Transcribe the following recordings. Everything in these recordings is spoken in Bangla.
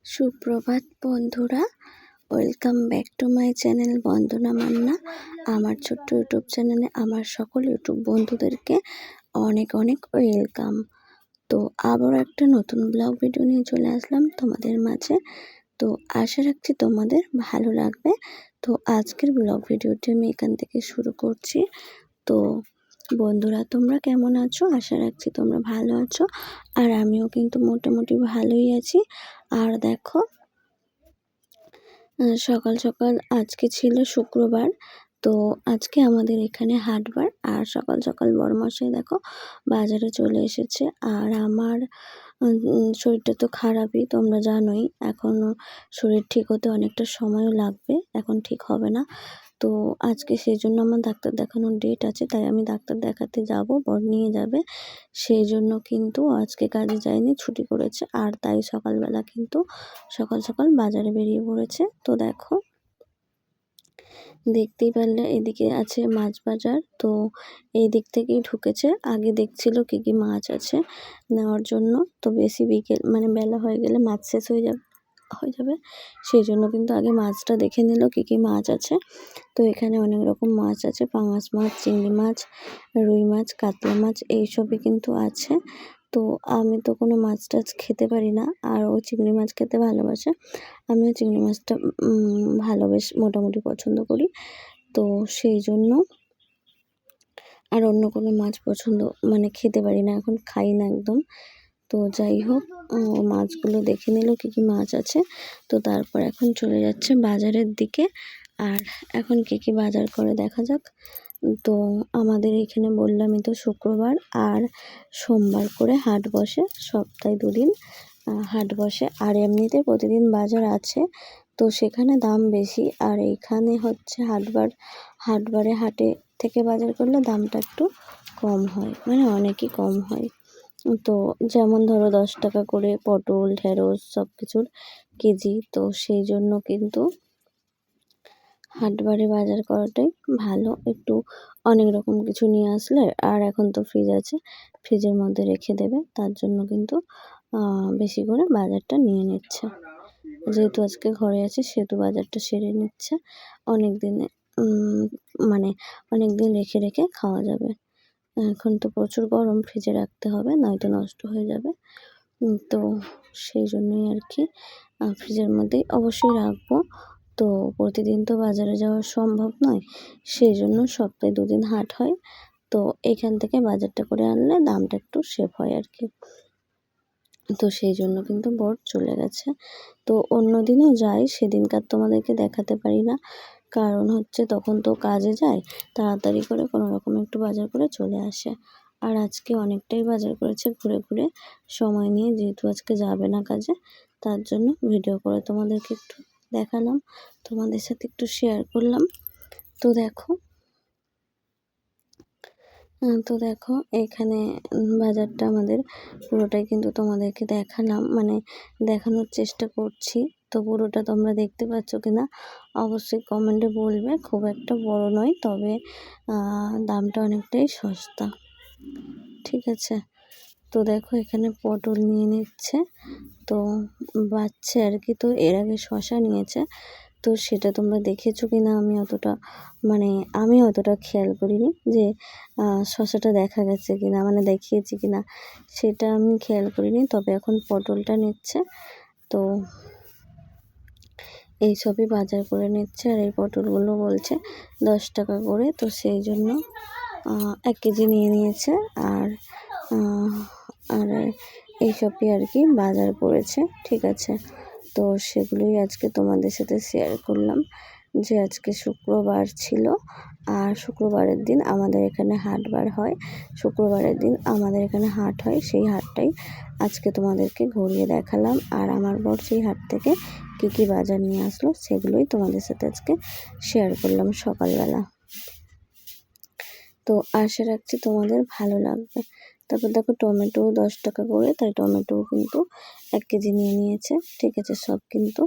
সুপ্রভাত বন্ধুরা, welcome back to my channel Bandana Manna. আমার ছোট্ট ইউটিউব চ্যানেলে আমার সকল ইউটিউব বন্ধুদেরকে অনেক অনেক ওয়েলকাম। তো আবার একটা নতুন ব্লগ ভিডিও নিয়ে চলে আসলাম তোমাদের মাঝে। তো আশা রাখছি তোমাদের ভালো লাগবে। তো আজকের ব্লগ ভিডিওটি আমি এখান থেকে শুরু করছি। তো বন্ধুরা, তোমরা কেমন আছো? আশা রাখছি তোমরা ভালো আছো, আর আমিও কিন্তু মোটামুটি ভালোই আছি। আর দেখো, সকাল সকাল আজকে ছিল শুক্রবার, তো আজকে আমাদের এখানে হাটবার। আর সকাল সকাল বড়মশাই দেখো বাজারে চলে এসেছে। আর আমার শরীরটা তো খারাপই, তোমরা জানোই। এখনও শরীর ঠিক হতে অনেকটা সময়ও লাগবে, এখন ঠিক হবে না। তো আজকে সেই জন্য আমার ডাক্তার দেখানোর ডেট আছে, তাই আমি ডাক্তার দেখাতে যাব, বর নিয়ে যাবে। সেই জন্য কিন্তু আজকে কাজে যায়নি, ছুটি করেছে। আর তাই সকালবেলা কিন্তু সকাল সকাল বাজারে বেরিয়ে পড়েছে। তো দেখো, দেখতেই পারলে এদিকে আছে মাছ বাজার। তো এই দিক থেকেই ঢুকেছে, আগে দেখছিল কি কি মাছ আছে নেওয়ার জন্য। তো বেশি বিকেল মানে বেলা হয়ে গেলে মাছ শেষ হয়ে যাবে, সেই জন্য কিন্তু আগে মাছটা দেখে নিল কি কি মাছ আছে। তো এখানে অনেক রকম মাছ আছে, পাঙাশ মাছ, চিংড়ি মাছ, রুই মাছ, কাতলা মাছ, এইসবই কিন্তু আছে। তো আমি তো কোনো মাছ টাছ খেতে পারি না, আর ও চিংড়ি মাছ খেতে ভালোবাসে। আমিও চিংড়ি মাছটা মোটামুটি পছন্দ করি। তো সেই জন্য আর অন্য কোনো মাছ খেতে পারি না, এখন খাই না একদম। তো যাই হোক, মাছগুলো দেখে নিল কী কী মাছ আছে। তো তারপর এখন চলে যাচ্ছে বাজারের দিকে। আর এখন কী কী বাজার করে দেখা যাক। তো আমাদের এখানে বললামই তো, শুক্রবার আর সোমবার করে হাট বসে, সপ্তাহে 2 দিন হাট বসে। আর এমনিতে প্রতিদিন বাজার আছে, তো সেখানে দাম বেশি। আর এইখানে হচ্ছে হাটবারে হাটে থেকে বাজার করলে দামটা একটু কম হয়, মানে অনেকই কম হয়। তো যেমন ধরো 10 টাকা করে পটল, ঢেঁড়স সব কিছুর কেজি। তো সেই জন্য কিন্তু হাটবারে বাজার করাটাই ভালো। একটু অনেক রকম কিছু নিয়ে আসলে, আর এখন তো ফ্রিজ আছে, ফ্রিজের মধ্যে রেখে দেবে, তার জন্য কিন্তু বেশি করে বাজারটা নিয়ে নিচ্ছে। যেহেতু আজকে ঘরে আছে সেহেতু বাজারটা সেরে নিচ্ছে। অনেক দিনে অনেক দিন রেখে রেখে খাওয়া যাবে। এখন তো প্রচুর গরম, ফ্রিজে রাখতে হবে, নয়তো নষ্ট হয়ে যাবে। তো সেই জন্যই আর কি ফ্রিজের মধ্যেই অবশ্যই রাখবো। তো প্রতিদিন তো বাজারে যাওয়া সম্ভব নয়, সেই জন্য সপ্তাহে 2 দিন হাট হয়। তো এখান থেকে বাজারটা করে আনলে দামটা একটু সেভ হয় আর কি। তো সেই জন্য কিন্তু বর চলে গেছে। তো অন্য দিনও যাই, সেদিনকার তোমাদেরকে দেখাতে পারি না, কারণ হচ্ছে তখন তো কাজে যায়, তাড়াতাড়ি করে কোনো রকম একটু বাজার করে চলে আসে। আর আজকে অনেকটাই বাজার করেছে ঘুরে ঘুরে সময় নিয়ে, যেহেতু আজকে যাবে না কাজে, তার জন্য ভিডিও করে তোমাদেরকে একটু দেখালাম, তোমাদের সাথে একটু শেয়ার করলাম। তো দেখো এখানে বাজারটা আমাদের পুরোটাই কিন্তু তোমাদেরকে দেখালাম, দেখানোর চেষ্টা করছি। তো পুরোটা তোমরা দেখতে পাচ্ছ কিনা অবশ্যই কমেন্টে বলবে। খুব একটা বড় নয়, তবে দামটা অনেকটাই সস্তা, ঠিক আছে। তো দেখো এখানে পটল নিয়ে নিচ্ছে, তো বাচ্চা আর কি। তো এর আগে শশা নিয়েছে, তো সেটা তোমরা দেখেছো কিনা আমি অতটা খেয়াল করিনি যে শশাটা দেখা গেছে কিনা, দেখিয়েছি কিনা, সেটা আমি খেয়াল করিনি। তবে এখন পটলটা নিচ্ছে, তো এইসবই বাজার করে নিচ্ছে। আর এই পটলগুলো বলছে 10 টাকা করে, তো সেই জন্য 1 কেজি নিয়ে নিয়েছে। আর আর এইসবই আর কি বাজার করেছে, ঠিক আছে। তো সেগুলোই আজকে তোমাদের সাথে শেয়ার করলাম, যে আজকে শুক্রবার ছিল। আর শুক্রবারের দিন আমাদের এখানে হাটবার হয়, শুক্রবারের দিন আমাদের এখানে হাট হয়, সেই হাটটাই আজকে তোমাদেরকে ঘুরিয়ে দেখালাম। আর আমার বর সেই হাট থেকে কী কী বাজার নিয়ে আসলো সেগুলোই তোমাদের সাথে আজকে শেয়ার করলাম সকালবেলা। তো আশা রাখছি তোমাদের ভালো লাগবে। তারপর দেখো টমেটো 10 টাকা করে, তাই টমেটোও কিন্তু 1 কেজি নিয়ে নিয়েছে, ঠিক আছে। সব কিন্তু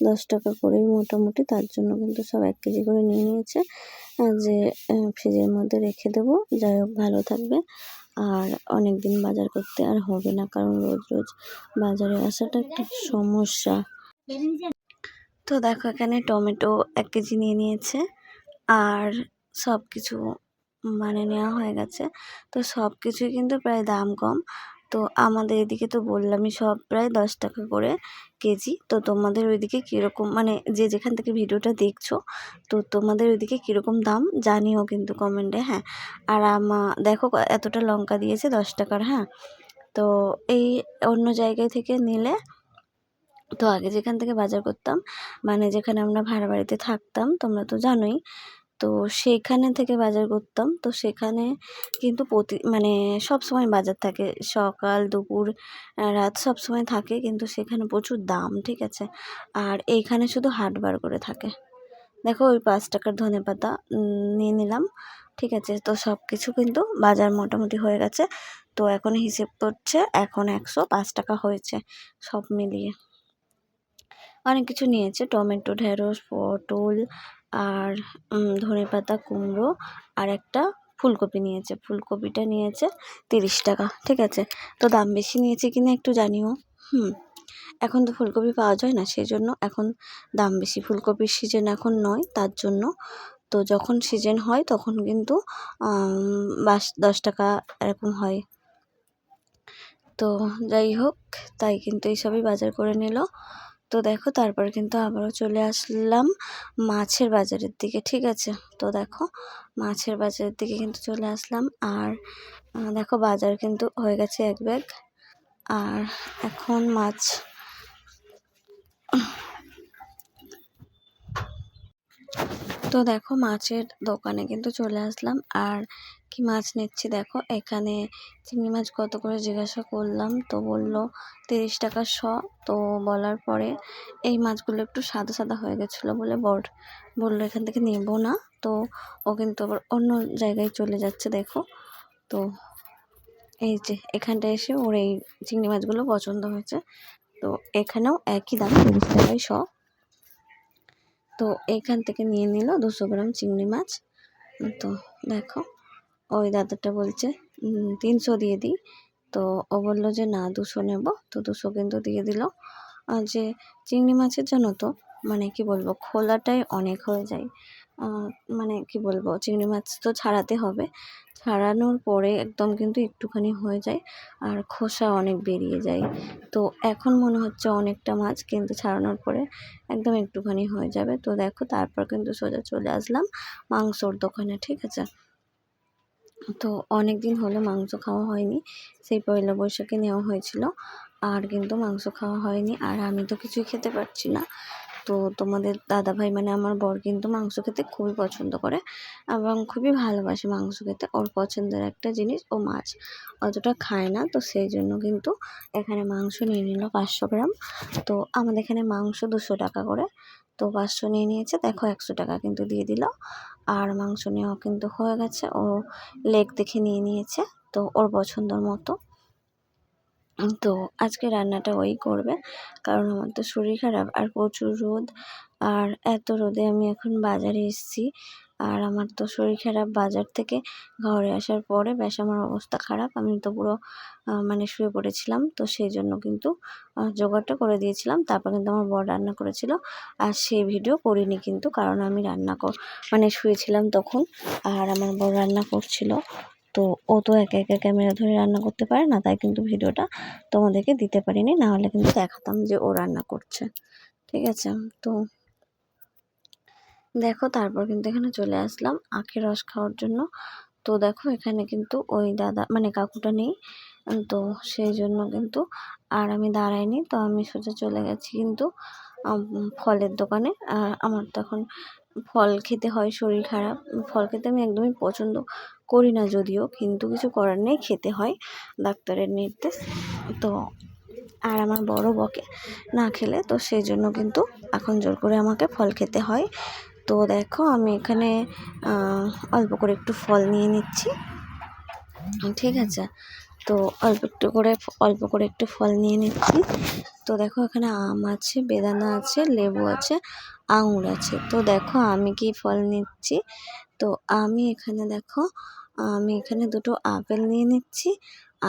10 টাকা করেই মোটামুটি, তার জন্য কিন্তু সব 1 কেজি করে নিয়ে নিয়েছে, যে ফ্রিজের মধ্যে রেখে দেবো। যাই হোক, ভালো থাকবে। আর অনেক দিন বাজার করতে আর হবে না, কারণ রোজ রোজ বাজারে আসাটা একটা সমস্যা। তো দেখো এখানে টমেটো 1 কেজি নিয়ে নিয়েছে, আর সব কিছু মানে নেওয়া হয়ে গেছে। তো সব কিছুই কিন্তু প্রায় দাম কম। তো আমাদের এদিকে তো বললামই সব প্রায় 10 টাকা করে কেজি। তো তোমাদের ওইদিকে কীরকম, মানে যে যেখান থেকে ভিডিওটা দেখছো, তো তোমাদের ওইদিকে কীরকম দাম জানিও কিন্তু কমেন্টে, হ্যাঁ। আর দেখো এতটা লঙ্কা দিয়েছে 10 টাকার, হ্যাঁ। তো এই অন্য জায়গায় থেকে নিলে, তো আগে যেখান থেকে বাজার করতাম, মানে যেখানে আমরা ভাড়া বাড়িতে থাকতাম, তোমরা তো জানোই, তো সেইখানে থেকে বাজার করতাম। তো সেখানে কিন্তু মানে সবসময় বাজার থাকে, সকাল দুপুর রাত সবসময় থাকে, কিন্তু সেখানে প্রচুর দাম, ঠিক আছে। আর এইখানে শুধু হাট বার করে থাকে। দেখো ওই 5 টাকার ধনেপাতা নিয়ে নিলাম, ঠিক আছে। তো সব কিছু কিন্তু বাজার মোটামুটি হয়ে গেছে। তো এখন হিসেব করছে, এখন 105 টাকা হয়েছে সব মিলিয়ে। অনেক কিছু নিয়েছে, টমেটো, ঢেঁড়স, পটল, আর ধনেপাতা, কুমড়ো, আর একটা ফুলকপি নিয়েছে। ফুলকপিটা নিয়েছে 30 টাকা, ঠিক আছে। তো দাম বেশি নিয়েছে কিনা একটু জানিও। এখন তো ফুলকপি পাওয়া যায় না, সেই জন্য এখন দাম বেশি। ফুলকপির সিজন এখন নয়, তার জন্য। তো যখন সিজন হয় তখন কিন্তু 10 টাকা এরকম হয়। তো যাই হোক, তাই কিন্তু এইসবই বাজার করে নিল। তো দেখো তারপর কিন্তু আবারও চলে আসলাম মাছের বাজারের দিকে, ঠিক আছে। তো দেখো মাছের বাজারের দিকে কিন্তু চলে আসলাম, আর দেখো বাজার কিন্তু হয়ে গেছে 1 ব্যাগ। আর এখন মাছ, তো দেখো মাছের দোকানে কিন্তু চলে আসলাম, আর কি মাছ নিচ্ছি দেখো। এখানে চিংড়ি মাছ কত করে জিজ্ঞাসা করলাম, তো বলল 30 টাকা শ। তো বলার পরে এই মাছগুলো একটু সাদা সাদা হয়ে গেছিলো বলে বললো এখান থেকে নেব না। তো ও কিন্তু আবার অন্য জায়গায় চলে যাচ্ছে, দেখো। তো এই যে এখানটায় এসে ওর এই চিংড়ি মাছগুলো পছন্দ হয়েছে। তো এখানেও একই দাম, 30 টাকাই শ। তো এইখান থেকে নিয়ে নিল 200 গ্রাম চিংড়ি মাছ। তো দেখো ওই দাদাটা বলছে 300 দিয়ে দিই। তো ও বললো যে না 200 নেব। তো 200 কিন্তু দিয়ে দিল। আর যে চিংড়ি মাছের জন্য তো মানে কি বলবো, খোলাটাই অনেক হয়ে যায়। মানে কি বলবো, চিংড়ি মাছ তো ছাড়াতে হবে, ছাড়ানোর পরে একদম কিন্তু একটুখানি হয়ে যায়, আর খোসা অনেক বেরিয়ে যায়। তো এখন মনে হচ্ছে অনেকটা মাছ, কিন্তু ছাড়ানোর পরে একদম একটুখানি হয়ে যাবে। তো দেখো তারপর কিন্তু সোজা চলে আসলাম মাংসর দোকানে, ঠিক আছে। তো অনেক দিন হলো মাংস খাওয়া হয়নি, সেই পয়লা বৈশাখে নেওয়া হয়েছিল, আর কিন্তু মাংস খাওয়া হয়নি। আর আমি তো কিছুই খেতে পারছি না। তো তোমাদের দাদাভাই মানে আমার বর কিন্তু মাংস খেতে খুবই পছন্দ করে, এবং খুবই ভালোবাসে মাংস খেতে। ওর পছন্দের একটা জিনিস ও মাছ অতটা খায় না, তো সেই জন্য কিন্তু এখানে মাংস নিয়ে নিল 500 গ্রাম। তো আমাদের এখানে মাংস 200 টাকা করে, তো 500 নিয়ে নিয়েছে। দেখো 100 টাকা কিন্তু দিয়ে দিল। আর মাংস নেওয়া কিন্তু হয়ে গেছে, ও লেগ দেখে নিয়ে নিয়েছে, তো ওর পছন্দর মতো। তো আজকে রান্নাটা ওই করবে, কারণ আমার তো শরীর খারাপ আর প্রচুর রোদ। আর এত রোদে আমি এখন বাজারে এসেছি, আর আমার তো শরীর খারাপ। বাজার থেকে ঘরে আসার পরে ব্যাস আমার অবস্থা খারাপ, আমি তো পুরো মানে শুয়ে পড়েছিলাম। তো সেই জন্য কিন্তু জোগাড়টা করে দিয়েছিলাম, তারপর কিন্তু আমার বর রান্না করেছিল। আর সেই ভিডিও করিনি কিন্তু, কারণ আমি মানে শুয়েছিলাম তখন, আর আমার বর রান্না করছিল। তো ও তো একা একা ক্যামেরা ধরে রান্না করতে পারে না, তাই কিন্তু ভিডিওটা তোমাদেরকে দিতে পারিনি, না হলে কিন্তু দেখাতাম যে ও রান্না করছে, ঠিক আছে। তো দেখো তারপর কিন্তু এখানে চলে আসলাম আখের রস খাওয়ার জন্য। তো দেখো এখানে কিন্তু ওই দাদা মানে কাকুটা নেই, তো সেই জন্য কিন্তু আর আমি দাঁড়াইনি। তো আমি সোজা চলে গেছি কিন্তু ফলের দোকানে। আর আমার তো এখন ফল খেতে হয়, শরীর খারাপ। ফল খেতে আমি একদমই পছন্দ করি না যদিও, কিন্তু কিছু করার নেই, খেতে হয়, ডাক্তারের নির্দেশ। তো আর আমার বড় বকে না খেলে, তো সেই জন্য কিন্তু এখন জোর করে আমাকে ফল খেতে হয়। তো দেখো আমি এখানে অল্প করে একটু ফল নিয়ে নিচ্ছি, ঠিক আছে। তো অল্প করে একটু ফল নিয়ে নিচ্ছি। তো দেখো এখানে আম আছে, বেদানা আছে, লেবু আছে, আঙুর আছে। তো দেখো আমি কি ফল নিচ্ছি, তো আমি এখানে দেখো আমি এখানে 2টো আপেল নিয়ে নিচ্ছি,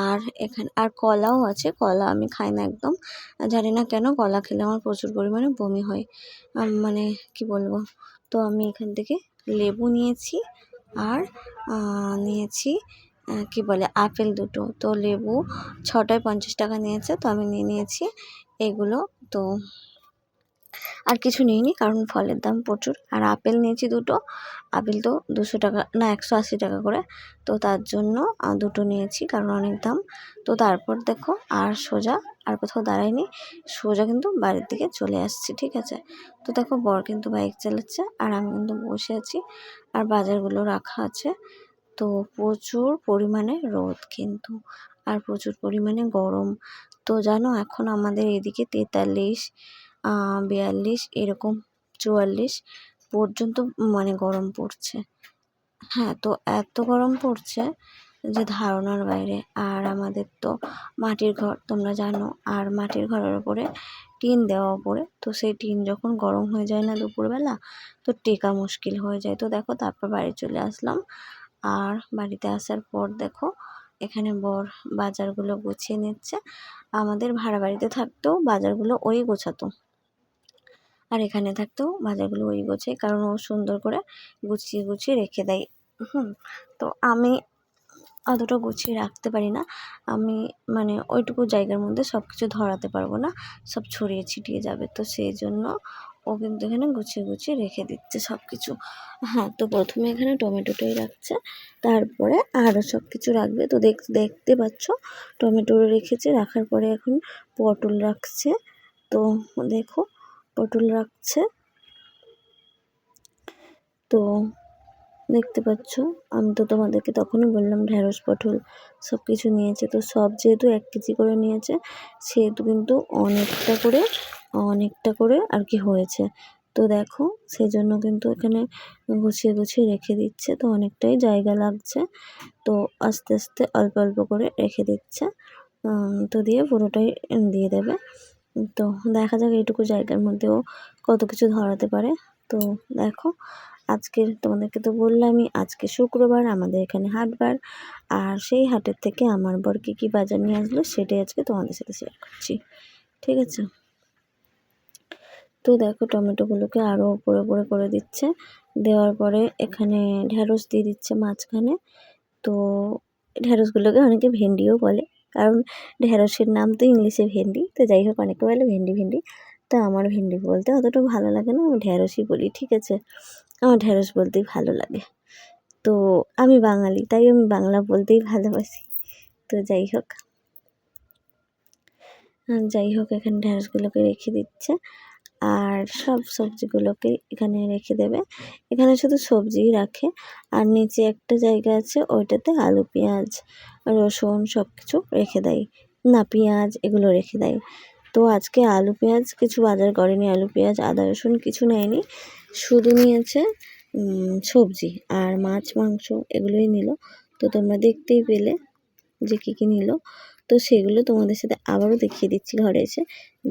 আর এখানে আর কলাও আছে, কলা আমি খাই না একদম, জানি না কেন কলা খেলে আমার প্রচুর পরিমাণে বমি হয়, মানে কি বলবো। তো আমি এখান থেকে লেবু নিয়েছি আর নিয়েছি কি বলে আপেল দুটো। তো লেবু 6টায় 50 টাকা নিয়েছে, তো আমি নিয়ে নিয়েছি এগুলো। তো আর কিছু নিইনি কারণ ফলের দাম প্রচুর। আর আপেল নিয়েছি দুটো, আপেল তো 200 টাকা না 180 টাকা করে, তো তার জন্য দুটো নিয়েছি কারণ অনেক দাম। তো তারপর দেখো আর সোজা আর কোথাও দাঁড়াইনি, সোজা কিন্তু বাড়ির দিকে চলে আসছি, ঠিক আছে। তো দেখো বর কিন্তু বাইক চালাচ্ছে আর আমি কিন্তু বসে আছি, আর বাজারগুলো রাখা আছে। তো প্রচুর পরিমাণে রোদ কিন্তু, আর প্রচুর পরিমাণে গরম। তো জানো এখন আমাদের এদিকে 43, 42 এরকম 44 পর্যন্ত মানে গরম পড়ছে। হ্যাঁ, তো এত গরম পড়ছে যে ধারণার বাইরে। আর আমাদের তো মাটির ঘর তোমরা জানো, আর মাটির ঘরের ওপরে টিন দেওয়া ওপরে, তো সেই টিন যখন গরম হয়ে যায় না দুপুরবেলা, তো টেকা মুশকিল হয়ে যায়। তো দেখো তারপর বাড়ি চলে আসলাম, আর বাড়িতে আসার পর দেখো এখানে বর বাজারগুলো গুছিয়ে নিচ্ছে। আমাদের ভাড়া বাড়িতে থাকতেও বাজারগুলো ওই গোছাতো, আর এখানে থাকতেও বাজারগুলো ওই গোছায়, কারণ ও সুন্দর করে গুছিয়ে গুছিয়ে রেখে দেয়। তো আমি অতটা গুছিয়ে রাখতে পারি না, আমি মানে ওইটুকু জায়গার মধ্যে সব কিছু ধরাতে পারবো না, সব ছড়িয়ে ছিটিয়ে যাবে। তো সেই জন্য ও কিন্তু এখানে গুছিয়ে গুছিয়ে রেখে দিচ্ছে সব কিছু। হ্যাঁ, তো প্রথমে এখানে টমেটোটাই রাখছে, তারপরে আরও সব কিছু রাখবে। তো দেখতে পাচ্ছ টমেটো রেখেছে, রাখার পরে এখন পটল রাখছে। তো দেখো পটল রাখছে, তো দেখতে পাচ্ছ আমি তো তোমাদেরকে তখনই বললাম ঢ্যাঁড়স পটল সব কিছু নিয়েছে। তো সব যেহেতু 1 কেজি করে নিয়েছে, সেহেতু কিন্তু অনেকটা করে আর কি হয়েছে। তো দেখো সেই জন্য কিন্তু এখানে গুছিয়ে গুছিয়ে রেখে দিচ্ছে, তো অনেকটাই জায়গা লাগছে। তো আস্তে আস্তে অল্প অল্প করে রেখে দিচ্ছে, তো দিয়ে পুরোটাই দিয়ে দেবে। তো দেখা যাক এইটুকু জায়গার মধ্যেও কত কিছু ধরাতে পারে। তো দেখো আজকের তোমাদেরকে তো বললামই, আজকে শুক্রবার আমাদের এখানে হাটবার, আর সেই হাটের থেকে আমার বর কী বাজার নিয়ে আসলো সেটাই আজকে তোমাদের সাথে শেয়ার করছি, ঠিক আছে। তো দেখো টমেটোগুলোকে আরও উপরে উপরে করে দিচ্ছে, দেওয়ার পরে এখানে ঢ্যাঁড়স দিয়ে দিচ্ছে মাঝখানে। তো ঢ্যাঁড়সগুলোকে অনেকে ভেন্ডিও বলে, কারণ ঢ্যাঁড়সের নাম তো ইংলিশে ভেন্ডি। তো যাই হোক অনেকে বলে ভেন্ডি, তো আমার ভেন্ডি বলতে অতটা ভালো লাগে না, আমি ঢ্যাঁড়সই বলি, ঠিক আছে। আমার ঢ্যাঁড়স বলতেই ভালো লাগে। তো আমি বাঙালি, তাই আমি বাংলা বলতেই ভালোবাসি। তো যাই হোক এখানে ঢ্যাঁড়সগুলোকে রেখে দিচ্ছে, আর সব সবজিগুলোকে এখানে রেখে দেবে। এখানে শুধু সবজিই রাখে, আর নিচে একটা জায়গা আছে ওইটাতে আলু পেঁয়াজ রসুন সব কিছু রেখে দেয়, না পেঁয়াজ এগুলো রেখে দেয়। তো আজকে আলু পেঁয়াজ কিছু বাজার করেনি, আলু পেঁয়াজ আদা রসুন কিছু নেয়নি, শুধু নিয়েছে সবজি আর মাছ মাংস এগুলোই নিল। তো তোমরা দেখতেই পেলে যে কী নিল। তো সেগুলো তোমাদের সাথে আবারও দেখিয়ে দিচ্ছি ঘরে এসে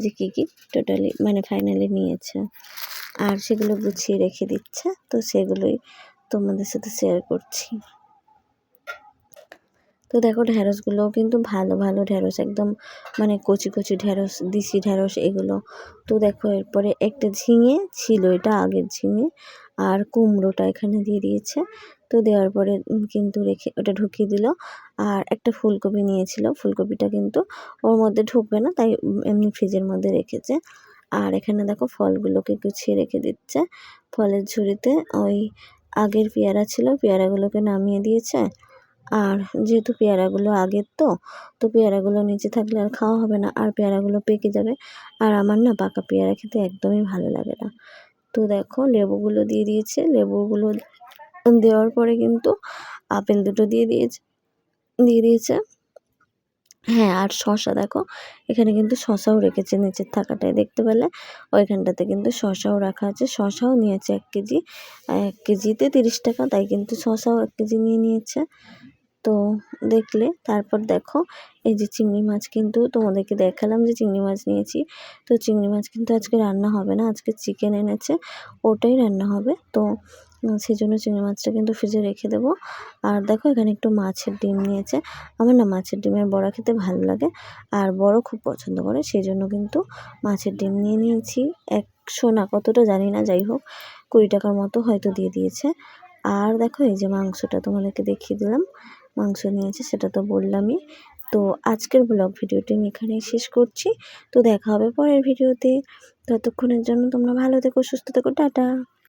যে কী টোটালি মানে ফাইনালি নিয়েছে, আর সেগুলো গুছিয়ে রেখে দিচ্ছে। তো সেগুলোই তোমাদের সাথে শেয়ার করছি। তো দেখো ঢ্যাঁড়সগুলোও কিন্তু ভালো ভালো ঢ্যাঁড়স, একদম মানে কচি কচি ঢ্যাঁড়স, দেশি ঢ্যাঁড়স এগুলো। তো দেখো এরপরে একটা ঝিঙে ছিল, এটা আগের ঝিঙে, আর কুমড়োটা এখানে দিয়ে দিয়েছে। তো দেওয়ার পরে কিন্তু রেখে ওটা ঢুকিয়ে দিল। আর একটা ফুলকপি নিয়েছিল, ফুলকপিটা কিন্তু ওর মধ্যে ঢুকবে না, তাই এমনি ফ্রিজের মধ্যে রেখেছে। আর এখানে দেখো ফলগুলোকে গুছিয়ে রেখে দিচ্ছে ফলের ঝুড়িতে। ওই আগের পেয়ারা ছিল, পেয়ারাগুলোকে নামিয়ে দিয়েছে। আর যেহেতু পেয়ারাগুলো আগের, তো পেয়ারাগুলো নিচে থাকলে আর খাওয়া হবে না, আর পেয়ারাগুলো পেকে যাবে। আর আমার না পাকা পেয়ারা খেতে একদমই ভালো লাগে না। তো দেখো লেবুগুলো দিয়ে দিয়েছে, লেবুগুলো দেওয়ার পরে কিন্তু আপেল দুটো দিয়ে দিয়েছে। হ্যাঁ, আর শসা দেখো এখানে কিন্তু শসাও রেখেছে, নিচের থাকাটায় দেখতে পেলে ওইখানটাতে কিন্তু শসাও রাখা আছে। শসাও নিয়েছে 1 কেজি, 1 কেজিতে 30 টাকা, তাই কিন্তু শসাও 1 কেজি নিয়ে নিয়েছে। তো দেখলে তারপর দেখো এই যে চিংড়ি মাছ কিন্তু তোমাদেরকে দেখালাম যে চিংড়ি মাছ নিয়েছি। তো চিংড়ি মাছ কিন্তু আজকে রান্না হবে না, আজকে চিকেন এনেছে, ওটাই রান্না হবে। তো সেই জন্য চিংড়ি মাছটা কিন্তু ফ্রিজে রেখে দেবো। আর দেখো এখানে একটু মাছের ডিম নিয়েছে। আমার না মাছের ডিমের বড়া খেতে ভালো লাগে, আর বড় খুব পছন্দ করে, সেই জন্য কিন্তু মাছের ডিম নিয়ে নিয়েছি। 100 না কতটা জানি না, যাই হোক 20 টাকার মতো হয়তো দিয়ে দিয়েছে। আর দেখো এই যে মাংসটা তোমাদেরকে দেখিয়ে দিলাম, মাংস নিয়েছে সেটা তো বললামই। তো আজকের ব্লগ ভিডিওটি আমি এখানেই শেষ করছি। তো দেখা হবে পরের ভিডিওতে। ততক্ষণের জন্য তোমরা ভালো থেকো, সুস্থ থেকো, টাটা।